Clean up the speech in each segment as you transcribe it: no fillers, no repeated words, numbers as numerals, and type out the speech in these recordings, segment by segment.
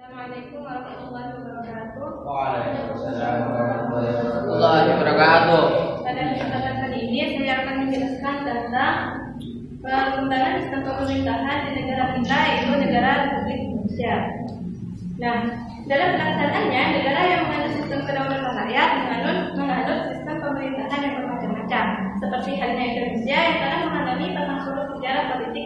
Assalamualaikum warahmatullahi wabarakatuh. Waalaikumsalam warahmatullahi wabarakatuh. Pada kesempatan kali ini saya akan menjelaskan tentang pengembangan sistem pemerintahan di negara kita, yaitu negara Republik Indonesia. Nah, dalam pelaksanaannya, negara yang menganut sistem kedaulatan rakyat menganut sistem pemerintahan yang bermacam-macam, seperti halnya Indonesia yang telah mengalami pasang surut sejarah politik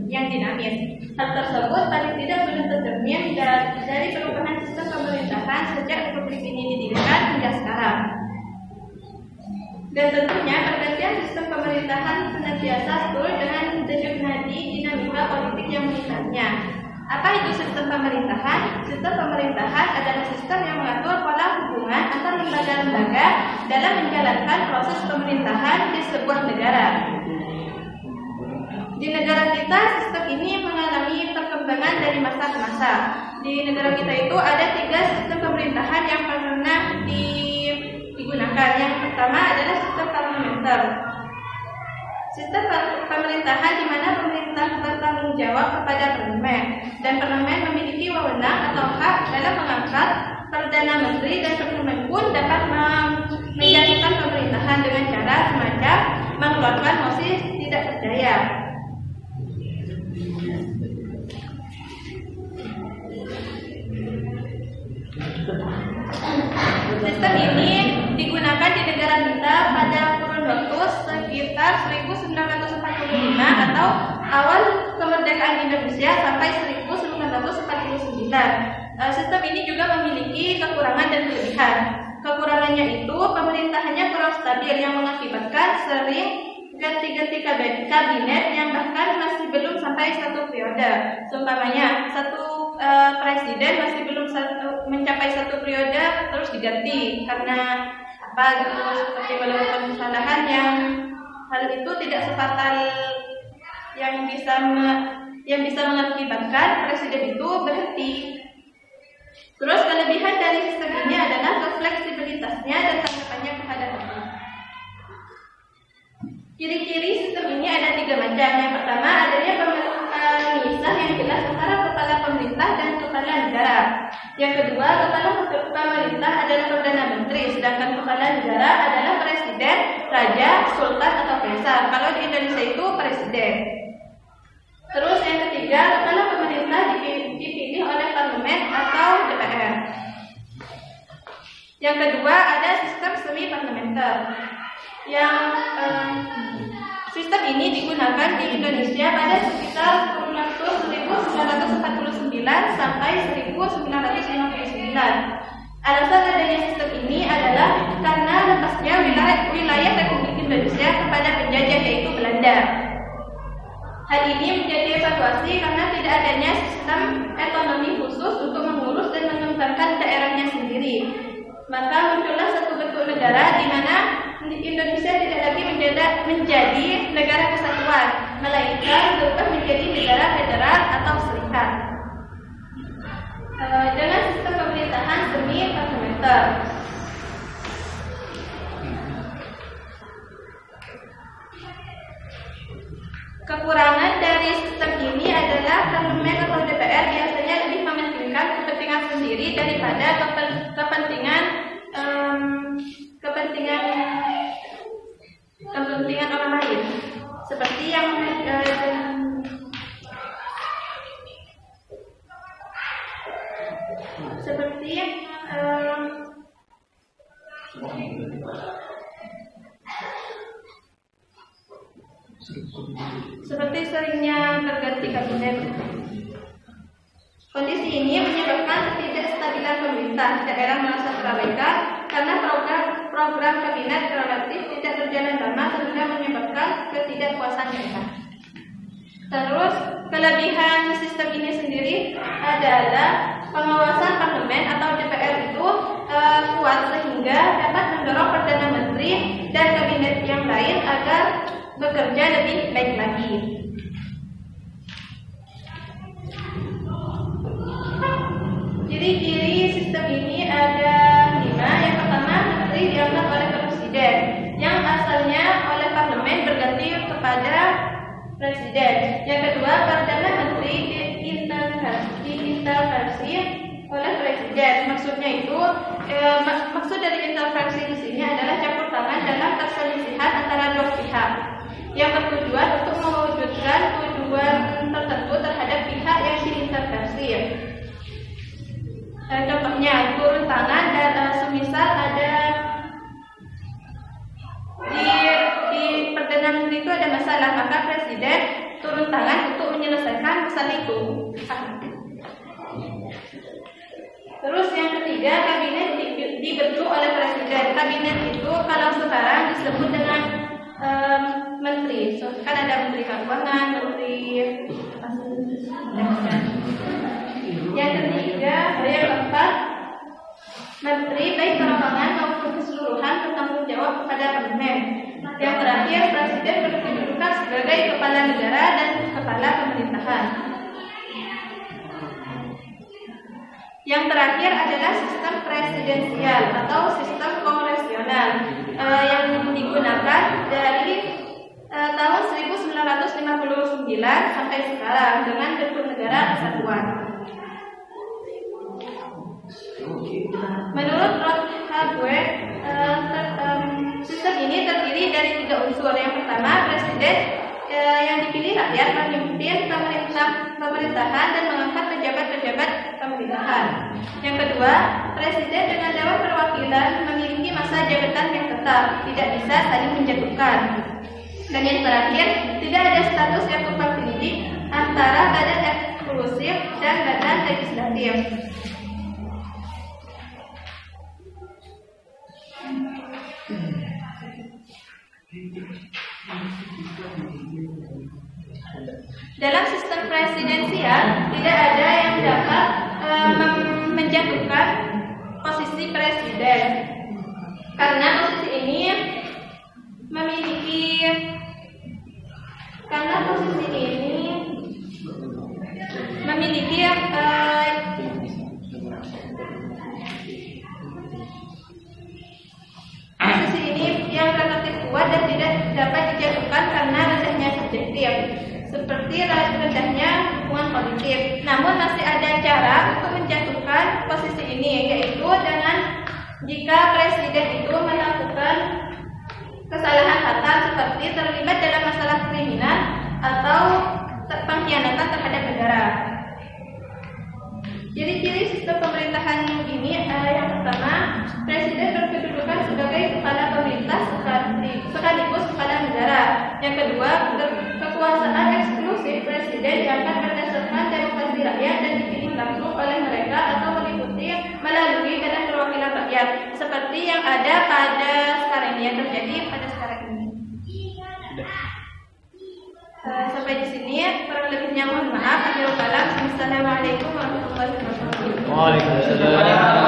yang dinamis. Hal tersebut paling tidak sudah tercermin dari perubahan sistem pemerintahan sejak Republik ini didirikan hingga sekarang. Dan tentunya pergantian sistem pemerintahan senantiasa sesuai dengan denyut nadi dinamika politik yang mengitarnya. Apa itu sistem pemerintahan? Sistem pemerintahan adalah sistem yang mengatur pola hubungan antar lembaga-lembaga dalam menjalankan proses pemerintahan di sebuah negara. Di negara kita, sistem ini mengalami perkembangan dari masa ke masa. Di negara kita itu ada 3 sistem pemerintahan yang pernah digunakan. Yang pertama adalah sistem parlementer. Sistem pemerintahan di mana pemerintah bertanggung jawab kepada parlemen, dan parlemen memiliki wewenang atau hak dalam mengangkat perdana menteri, dan parlemen pun dapat menjatuhkan pemerintahan dengan cara semacam mengeluarkan mosi tidak percaya. Sistem ini digunakan di negara kita pada kurun waktu sekitar 1945 atau awal kemerdekaan Indonesia sampai 1949. Sistem ini juga memiliki kekurangan dan kelebihan. Kekurangannya itu pemerintahannya kurang stabil yang mengakibatkan sering ganti-ganti kabinet yang bahkan masih belum sampai 1 periode. Seumpamanya presiden masih belum mencapai 1 periode terus diganti karena apa gitu, seperti melakukan kesalahan yang hal itu tidak sefatal yang bisa mengakibatkan presiden itu berhenti. Terus kelebihan dari sistem ini adalah fleksibilitasnya dan tanggapannya terhadap publik. Ciri-ciri sistem ini ada 3 macam. Yang pertama adanya pemisah yang jelas antara kepala pemerintah dan kepala negara. Yang kedua, kepala pemerintah adalah perdana menteri, sedangkan kepala negara adalah presiden, raja, sultan atau kaisar. Kalau di Indonesia itu presiden. Terus yang ketiga, kepala pemerintah dipilih oleh parlemen atau DPR. Yang kedua ada sistem semi parlementer. Sistem ini digunakan di Indonesia pada sekitar kurun waktu 1949 sampai 1959. Alasan adanya sistem ini adalah karena lepasnya wilayah Republik Indonesia kepada penjajah yaitu Belanda. Hal ini menjadi evaluasi karena tidak adanya sistem otonomi khusus untuk mengurus dan mengembangkan daerahnya sendiri. Maka muncullah satu bentuk negara di mana Indonesia tidak lagi menjadi negara kesatuan, melainkan berubah menjadi negara federal atau serikat. Dengan sistem pemerintahan semi parlementer. Kekurangan dari sistem ini adalah parlemen atau DPR biasanya lebih mementingkan kepentingan sendiri daripada kepentingan orang lain. Seperti yang seperti seringnya terganti kabinet. Kondisi ini menyebabkan ketidakstabilan pemerintah. Daerah merasa terabaikan karena program kabinet relatif tidak berjalan lama sehingga menyebabkan ketidakpuasan daerah. Terus kelebihan sistem ini sendiri adalah pengawasan parlemen atau DPR itu kuat sehingga dapat mendorong perdana menteri dan kabinet yang lain agar bekerja lebih baik lagi. Ciri-ciri sistem ini ada 5. Yang pertama, menteri diangkat oleh presiden, yang asalnya oleh parlemen berganti kepada presiden. Yang kedua, perdana menteri diintervensi itu maksud dari intervensi di sini adalah campur tangan dalam perselisihan antara dua pihak yang bertujuan untuk mewujudkan tujuan tertentu terhadap pihak yang diintervensi. Contohnya turun tangan dan semisal ada di Perdana Menteri itu ada masalah, maka Presiden turun tangan untuk menyelesaikan masalah itu. Terus yang ketiga, kabinet dibentuk oleh Presiden. Kabinet itu kalau sekarang disebut dengan menteri. So, kan ada menteri keuangan, menteri yang ketiga, yang keempat, menteri baik perorangan maupun keseluruhan bertanggung jawab kepada parlemen. Yang terakhir, Presiden berkedudukan sebagai kepala negara dan kepala pemerintahan. Yang terakhir adalah sistem presidensial atau sistem kongresional yang digunakan dari tahun 1959 sampai sekarang dengan bentuk negara kesatuan. Menurut Rod Hardware, sistem ini terdiri dari 3 unsur. Yang pertama, Presiden yang dipilih rakyat memimpin pemerintahan dan mengangkat pejabat-pejabat pemerintahan. Yang kedua, Presiden dengan Dewan Perwakilan memiliki masa jabatan yang tetap, tidak bisa saling menjatuhkan. Dan yang terakhir, tidak ada status yang tumpang tindih antara badan eksekutif dan badan legislatif. Dalam sistem presidensial tidak ada yang dapat menjatuhkan posisi presiden karena posisi ini memiliki posisi ini yang relatif kuat dan tidak dapat dijatuhkan karena rendahnya subjektif, seperti rendahnya hubungan politik. Namun masih ada cara untuk menjatuhkan posisi ini, yaitu dengan jika presiden itu melakukan kesalahan fatal seperti terlibat dalam masalah kriminal atau pengkhianatan terhadap negara. Ciri-ciri sistem pemerintahan ini yang pertama, presiden berkedudukan sebagai kepala pemerintah sekaligus kepala negara. Yang kedua, kekuasaan eksklusif presiden diangkat berdasarkan demokrasi rakyat dan dipilih langsung oleh mereka atau meliputi melalui badan perwakilan rakyat, seperti yang ada pada sekarang ini, yang terjadi pada sekarang ini. Sampai di sini, kurang lebihnya mohon maaf. Akhirul kalam. Assalamualaikum warahmatullahi wabarakatuh. Waalaikumsalam.